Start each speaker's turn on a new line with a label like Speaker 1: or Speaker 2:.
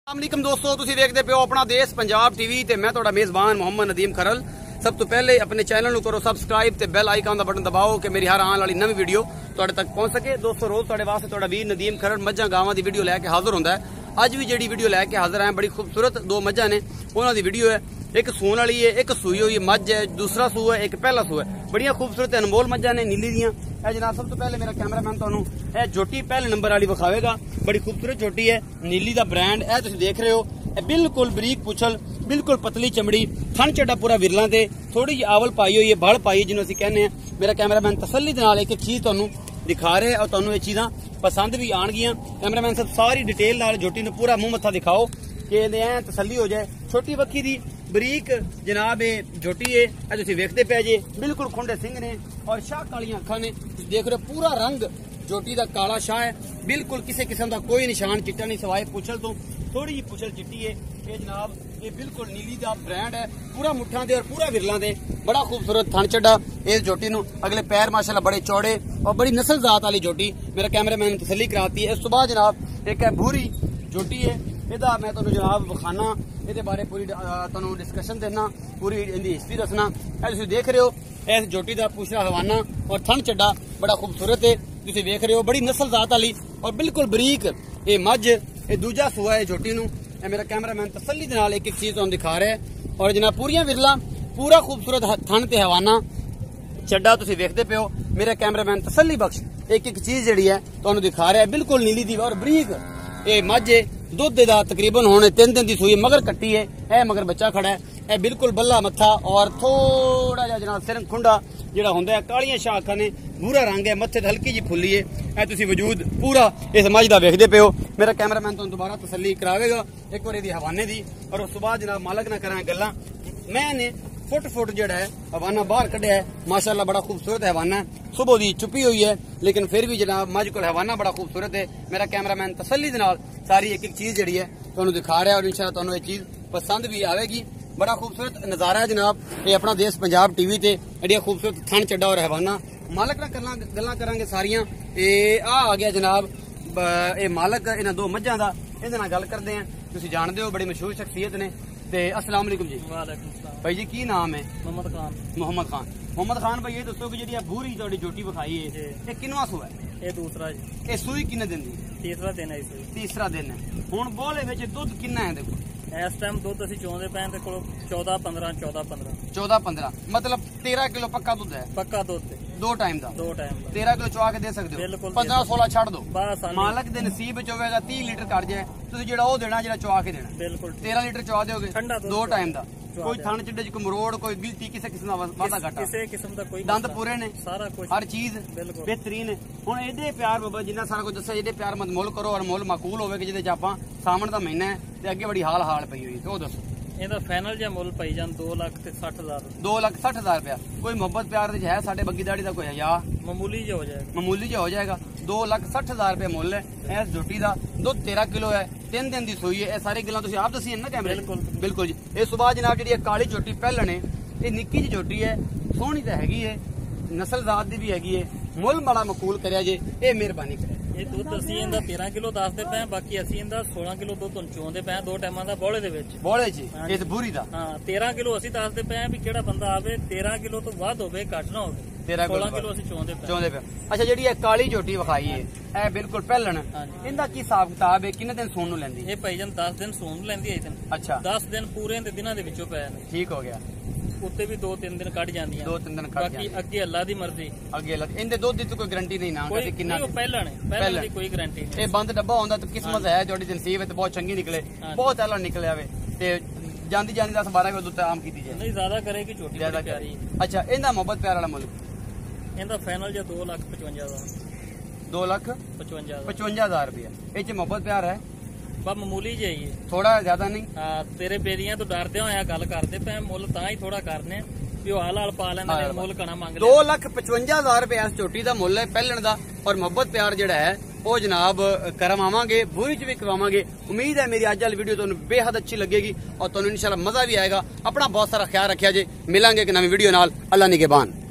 Speaker 1: अस्सलामुअलैकुम दोस्तों, तुसीं देखदे पियो अपना देश पंजाब टीवी ते मैं तुहाडा मेज़बान मोहम्मद नदीम खरल। सब तो पहले अपने चैनल नूं करो सब्सक्राइब ते बेल आइकन दा बटन दबाओ कि मेरी हर आने वाली नवी वीडियो तुहाडे तक पहुंच सके। दोस्तों रोज तुहाडे वास्ते तुहाडा वीर नदीम खरल मज्जां गावां दी वीडियो लैके हाजिर हुंदा है। अज भी जिहड़ी वीडियो लैके हाजिर है बड़ी खूबसूरत दो मज्जां ने, उन्हां दी वीडियो है। एक सून वाली है, एक सूई हुई मझ है, दूसरा सूआ है, एक पहला सूआ है। बड़ियां खूबसूरत अनमोल मज्जां ने नीली दियां। जनाब सब तो पहले मेरा कैमरामैन तुहानूं यह झोटी पहले नंबर वाली विखावेगा। बड़ी खूबसूरत झोटी है, नीली दा ब्रांड है, तुसीं देख रहे हो। बिल्कुल बरीक पुछल, बिल्कुल पतली चमड़ी, थन चड्डा पूरा विरला ते थोड़ी जी आवल पाई हुई है, बड़ पाई जिन्हों असीं कहने हैं। मेरा कैमरामैन तसल्ली दे नाल एक एक चीज तुहानूं दिखा रहे और तुहानूं ये चीज़ां पसंद भी आउणगियां। कैमरामैन साहब सारी डिटेल नाल झोटी नूं पूरा मूंह मत्था दिखाओ कि ऐ तसल्ली हो जाए। छोटी बक्खी दी बरीक जनाब ये झोटी है, तुसीं वेखदे पे जे बिल्कुल खुंडे सिंह ने और शाह कालियां अखां ने। तुसीं देख रहे हो पूरा रंग झोटी दा काला शाह है, बिल्कुल किसी किस्म का कोई निशान चिट्टा नहीं सवाए पुछल तो थोड़ी जी पुछल चिट्टी है। ये जनाब ये बिल्कुल नीली दा ब्रांड है, पूरा मुठ्ठां दे और पूरा विरलां दे। बड़ा खूबसूरत थन चड्डा इस झोटी नूं, अगले पैर माशाल्लाह बड़े चौड़े और बड़ी नस्ल जात वाली झोटी मेरा कैमरामैन ने तसल्ली कराती है। इस तो बाद जनाब एक है भूरी झोटी है, ਇਹਦਾ मैं तुहानूं जनाब विखाना, ਇਹਦੇ बारे पूरी तुहानूं डिस्कशन देना, पूरी इहदी हिस्ट्री दसना। तुसीं देख रहे हो इस झोटी दा पूछड़ा हवाना और थन चड्डा बड़ा खूबसूरत है, तुसीं देख रहे हो। बड़ी नस्ल जात वाली और बिल्कुल बरीक ये मझ, ये दूजा सूआ है झोटी नूं। मेरा कैमरामैन तसल्ली दे नाल एक एक चीज तुहानूं दिखा रहा है। और जनाब पूरियां विरला, पूरा खूबसूरत थन ते हवाना चड्डा तुसीं देखदे पे हो। मेरा कैमरामैन तसल्ली बख्श एक एक चीज जिहड़ी है तुहानूं दिखा रहा है। बिल्कुल नीली दी और बरीक ये मझ है, दुध दा तकरीबन होने 3 दिन की सूई, मगर कट्टी है, ए मगर बच्चा खड़ा है। ए बिल्कुल बल्ला मत्था और थोड़ा जा जनाब सिर खुंडा जिहड़ा हुंदा है, कालियां शाह अखां ने, भूरा रंग है, मत्थे ते हल्की जी फुल्ली है। ए तुसीं वजूद पूरा इस मझ दा वेखदे पे हो। मेरा कैमरामैन तुहानूं दोबारा तसल्ली करावेगा एक बार इहदी हवाने दी। और उस तो बाद जनाब मालक ना करां गल्लां। मैंने फुट जिहड़ा है हवाना बाहर कढ़िया है, माशाअल्लाह बड़ा खूबसूरत हवाना है। सुबह दी चुपी हुई है लेकिन फिर भी जनाब मझ कोल हवाना बड़ा खूबसूरत है। मेरा कैमरामैन तसल्ली दे नाल सारी एक एक चीज जिहड़ी है तुहानूं दिखा रहा है और इंशाअल्लाह तुहानूं ये चीज पसंद भी आवेगी। बड़ा खूबसूरत नज़ारा है जनाब ये अपना देश पंजाब टीवी ते। एडिया खूबसूरत थन चड्डा और हवाना मालक ना गल्लां करांगे सारियां। आ गया जनाब ये मालक इन्हां दो मझां दा, इहदे नाल गल करदे हैं। तुसीं जाणदे हो बड़ी मशहूर शख्सियत ने। ते अस्सलाम वालेकुम जी।
Speaker 2: वालेकुम सलाम
Speaker 1: भाई जी की नाम है?
Speaker 2: मोहम्मद खान।
Speaker 1: मोहम्मद खान भाई ये दसो कि जी भूरी तुहाडी झोटी विखाई है ये किनवा सूआ है?
Speaker 2: ये दूसरा जी।
Speaker 1: ये सूई किन्ने दिन दी?
Speaker 2: तीसरा दिन है इस
Speaker 1: तीसरा दिन है। हुण बोले विच दुध किन्ना है? देखो
Speaker 2: इस टाइम दुध असीं चोंदे पए ते कोल
Speaker 1: 14-15 मतलब 13 किलो पक्का दुध है।
Speaker 2: पक्का दुध
Speaker 1: दो टाइम दा 13 किलो चुआ के दे सकते हो।
Speaker 2: बिल्कुल
Speaker 1: 15-16 छड़ दो,
Speaker 2: बस
Speaker 1: मालक दे नसीब च होवेगा 30 लीटर कट जाए तुसीं जेड़ा ओ देना जेड़ा चुआ के देना।
Speaker 2: बिल्कुल
Speaker 1: 13 लीटर चुआ दोगे दो टाइम दा। कोई थन चिड्डे च कोई मरोड़ कोई गिलती किसी किस्म दा वादा घाटा
Speaker 2: किसी किस्म दा कोई
Speaker 1: दंद पूरे ने,
Speaker 2: सारा कुछ
Speaker 1: हर चीज बेहतरीन है। हुण एडे प्यार बाबा जिन्ना सारा कुछ दस्सिया एडे प्यार मत मुल करो और मुल माकूल होवे कि जिहदे च आपां सावण दा महीना है ते अगे बड़ी हाल पई हुई ते ओ दसो।
Speaker 2: ਇਹਦਾ ਫਾਈਨਲ ਜਿਹਾ ਮੁੱਲ ਪਈ ਜਾਨ 2,60,000
Speaker 1: 2,60,000 रुपया। कोई मोहब्बत प्यार दे है साडे बग्गी दाड़ी दा कोई हया
Speaker 2: मामूली जिहा हो जाएगा,
Speaker 1: मामूली जिहा हो जाएगा। 2,60,000 रुपया मुੱਲ है इस झोटी दा। दुध 13 किलो है, 3 दिन दी सूई है। ये सारी गल्लां तुसीं आप दसी ना कैमरे? बिल्कुल जी। इस तो बाद जनाब जिहड़ी काली झोटी पहलण है ये निक्की जी झोटी है, सोहनी तां हैगी है, नस्ल जात दी भी हैगी है। मुੱਲ बड़ा मकूल करिया जे, ये मेहरबानी करे।
Speaker 2: ਇਹ ਦੁੱਧ ਅਸੀਂ ਇਹਦਾ 13 ਕਿਲੋ ਦੱਸਦੇ ਪਏ, ਬਾਕੀ ਅਸੀਂ ਇਹਦਾ 16 ਕਿਲੋ ਦੁੱਧ ਤੁਹਾਨੂੰ ਚੋਂਦੇ ਪਏ ਦੋ ਟਾਈਮਾਂ ਦਾ ਬੋਲੇ ਦੇ ਵਿੱਚ।
Speaker 1: ਬੋਲੇ ਜੀ ਇਸ ਬੂਰੀ ਦਾ? ਹਾਂ
Speaker 2: 13 ਕਿਲੋ ਅਸੀਂ ਦੱਸਦੇ ਪਏ ਵੀ ਕਿਹੜਾ ਬੰਦਾ ਆਵੇ 13 ਕਿਲੋ ਤੋਂ ਵੱਧ ਹੋਵੇ ਘੱਟ ਨਾ ਹੋਵੇ। 16 ਕਿਲੋ ਅਸੀਂ ਚੋਂਦੇ ਪਏ।
Speaker 1: ਅੱਛਾ ਜਿਹੜੀ ਇਹ ਕਾਲੀ ਝੋਟੀ ਵਿਖਾਈ ਹੈ ਇਹ ਬਿਲਕੁਲ ਪਹਿਲਣ, ਇਹਦਾ ਕੀ ਹਿਸਾਬ ਕਿਤਾਬ ਹੈ? ਕਿੰਨੇ ਦਿਨ ਸੂਣ ਨੂੰ ਲੈਂਦੀ?
Speaker 2: ਇਹ ਭਾਈ ਜਾਨ 10 ਦਿਨ ਸੂਣ ਨੂੰ ਲੈਂਦੀ ਹੈ।
Speaker 1: ਅੱਛਾ
Speaker 2: 10 ਦਿਨ ਪੂਰੇ ਦੇ ਦਿਨਾਂ ਦੇ ਵਿੱਚੋਂ ਪਏ ਨੇ।
Speaker 1: ਠੀਕ ਹੋ ਗਿਆ।
Speaker 2: ਉੱਤੇ ਵੀ 2-3 ਦਿਨ ਕੱਢ ਜਾਂਦੀਆਂ,
Speaker 1: 2-3 ਦਿਨ ਕੱਢ ਜਾਂਦੀਆਂ।
Speaker 2: ਬਾਕੀ ਅੱਗੇ ਅੱਲਾ ਦੀ ਮਰਜ਼ੀ।
Speaker 1: ਅੱਗੇ ਇਹਦੇ ਦੁੱਧ ਦੀ ਕੋਈ ਗਾਰੰਟੀ ਨਹੀਂ ਨਾ ਕਿ ਕਿੰਨਾ
Speaker 2: ਪਹਿਲਾਂ ਦੀ ਕੋਈ ਗਾਰੰਟੀ ਨਹੀਂ।
Speaker 1: ਇਹ ਬੰਦ ਡੱਬਾ ਹੁੰਦਾ ਤਾਂ ਕਿਸਮਤ ਹੈ ਤੁਹਾਡੀ ਨਸੀਬ ਹੈ ਤੇ ਬਹੁਤ ਚੰਗੀ ਨਿਕਲੇ, ਬਹੁਤ ਐਲਾ ਨਿਕਲਿਆ ਵੇ ਤੇ ਜਾਂਦੀ 10-12 ਕਿਲੋ ਦੁੱਧ ਆਮ ਕੀਤੀ ਜਾਏ।
Speaker 2: ਨਹੀਂ ਜ਼ਿਆਦਾ ਕਰੇਗੀ ਝੋਟੀ ਜ਼ਿਆਦਾ ਪਿਆਰੀ।
Speaker 1: ਅੱਛਾ ਇਹਦਾ ਮੁਹੱਬਤ ਪਿਆਰ ਵਾਲਾ ਮੁੱਲ?
Speaker 2: ਇਹਦਾ ਫਾਈਨਲ ਜਾਂ 2,55,000
Speaker 1: 2,55,000 रुपया। ਇਹ ਚ ਮੁਹੱਬਤ ਪਿਆਰ ਹੈ
Speaker 2: ਬਾ ਮਾਮੂਲੀ ਜਿਹਾ ਹੀ ਹੈ, ਥੋੜਾ ਜ਼ਿਆਦਾ ਨਹੀਂ। ਤੇਰੇ ਬੇਰੀਆਂ ਤੋਂ ਡਰਦੇ ਹੋਇਆ ਗੱਲ ਕਰਦੇ ਪਏ, ਮੁੱਲ ਤਾਂ ਹੀ ਥੋੜਾ ਕਰਨੇ ਵੀ ਉਹ ਹਾਲ ਪਾ ਲੈਂਦੇ ਨੇ, ਮੁੱਲ ਕਣਾ ਮੰਗ
Speaker 1: 2,55,000 रुपया इस झोटी का मुੱਲ है ਪਹਿਲਣ ਦਾ। और ਮੁਹੱਬਤ ਪਿਆਰ ਜਿਹੜਾ ਹੈ ਉਹ ਜਨਾਬ ਕਰਵਾਵਾਂਗੇ, ਬੂਰੀ ਚ ਵੀ ਕਰਵਾਵਾਂਗੇ। उम्मीद है मेरी अज वाली वीडियो तुहानू बेहद अच्छी लगेगी और तुहानू इंशाल्लाह मजा भी आएगा। अपना बहुत सारा ख्याल रखिया जे, मिलांगे एक नवी वीडियो नाल। अल्लाह निगहबान।